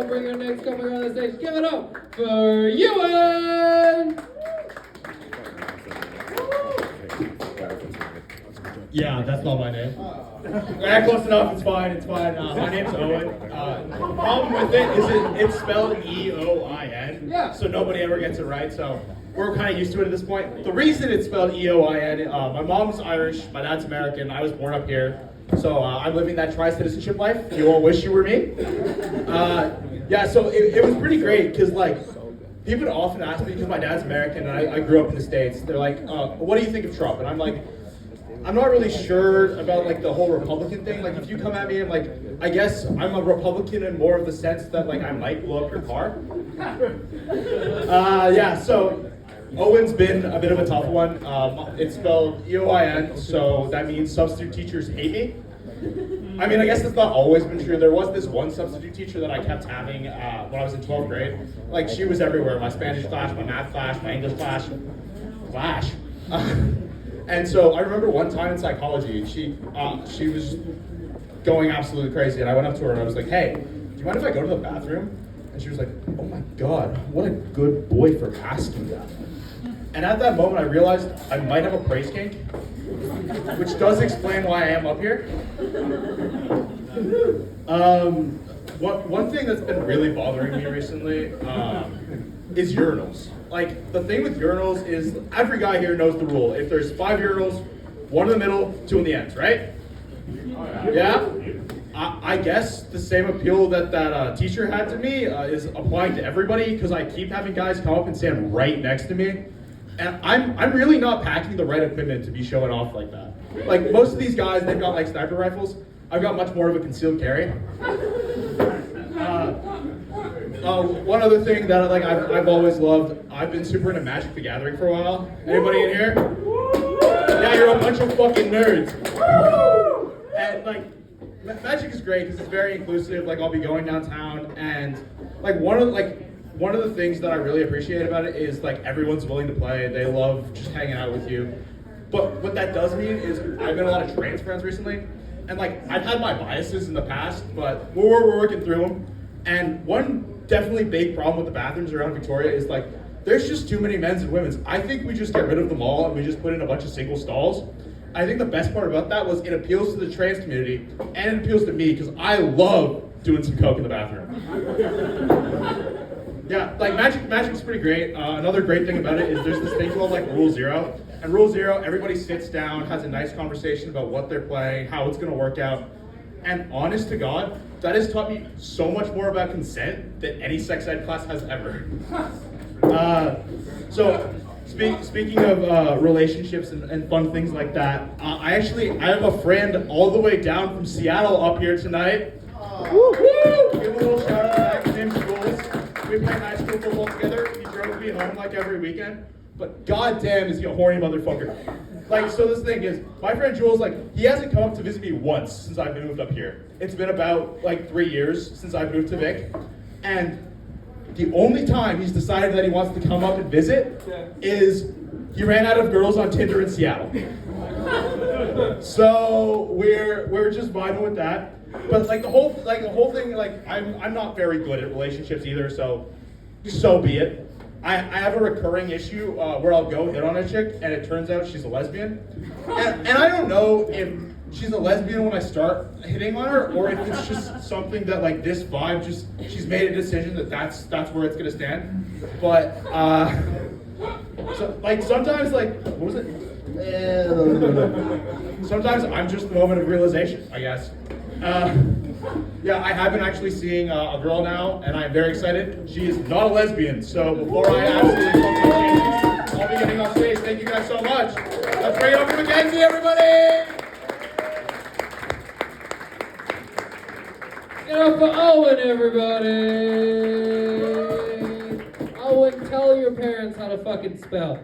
Bring our next couple on the stage. Give it up for Ewan! Yeah, that's not my name. Close enough, it's fine, it's fine. My name's Owen. The problem with it is it's spelled E-O-I-N, Yeah. so nobody ever gets it right, so we're kind of used to it at this point. The reason it's spelled E-O-I-N, my mom's Irish, my dad's American, I was born up here, so I'm living that tri-citizenship life. You all wish you were me. Yeah, so it was pretty great, because like, people would often ask me, because my dad's American and I grew up in the States, they're like, what do you think of Trump? And I'm like, I'm not really sure about like the whole Republican thing. Like if you come at me and like, I guess I'm a Republican in more of the sense that like I might blow up your car. Yeah, so Owen's been a bit of a tough one. It's spelled E-O-I-N, so that means substitute teachers hate me. I mean, I guess that's not always been true. There was this one substitute teacher that I kept having when I was in 12th grade. Like she was everywhere. My Spanish class, my math class, my English class. And so I remember one time in psychology, she was going absolutely crazy, and I went up to her and I was like, "Hey, do you mind if I go to the bathroom?" And she was like, "Oh my God, what a good boy for asking that." And at that moment, I realized I might have a praise kink, which does explain why I am up here. One thing that's been really bothering me recently is urinals. Like, the thing with urinals is every guy here knows the rule. If there's 5 urinals, 1 in the middle, 2 in the ends, right? Yeah? I guess the same appeal that teacher had to me is applying to everybody, because I keep having guys come up and stand right next to me. And I'm really not packing the right equipment to be showing off like that. Like, most of these guys, they've got like sniper rifles. I've got much more of a concealed carry. One other thing that like I've always loved, I've been super into Magic the Gathering for a while. Anybody in here? Yeah, you're a bunch of fucking nerds. And like, Magic is great because it's very inclusive. Like, I'll be going downtown, and like one of the things that I really appreciate about it is like everyone's willing to play. They love just hanging out with you. But what that does mean is I've been a lot of trans friends recently, and like I've had my biases in the past, but we're working through them. And one definitely big problem with the bathrooms around Victoria is like there's just too many men's and women's. I think we just get rid of them all and we just put in a bunch of single stalls. I think the best part about that was it appeals to the trans community and it appeals to me because I love doing some coke in the bathroom. Yeah, like Magic's pretty great. Another great thing about it is there's this thing called like Rule Zero. And Rule Zero, everybody sits down, has a nice conversation about what they're playing, how it's gonna work out. And honest to God, that has taught me so much more about consent than any sex ed class has ever. Speaking of relationships and fun things like that, I have a friend all the way down from Seattle up here tonight. Woo! Give a little shout out to Max. His name's Jules. We play high school football together. He drove me home like every weekend. But goddamn is he a horny motherfucker. Like, so this thing is, my friend Jules, like, he hasn't come up to visit me once since I've moved up here. It's been about, like, 3 years since I've moved to Vic. And the only time he's decided that he wants to come up and visit is he ran out of girls on Tinder in Seattle. So we're just vibing with that. But like the whole thing, like I'm not very good at relationships either, so be it. I have a recurring issue where I'll go hit on a chick and it turns out she's a lesbian. And I don't know if she's a lesbian when I start hitting on her or if it's just something that like this vibe she's made a decision that's where it's gonna stand. But so like sometimes like what was it? Sometimes I'm just the moment of realization, I guess. Yeah, I have been actually seeing a girl now, and I'm very excited. She is not a lesbian, so before I absolutely fucking change, I'll be getting off stage. Thank you guys so much. Let's bring it over to Mackenzie, everybody! Get up for Owen, everybody! Owen, tell your parents how to fucking spell.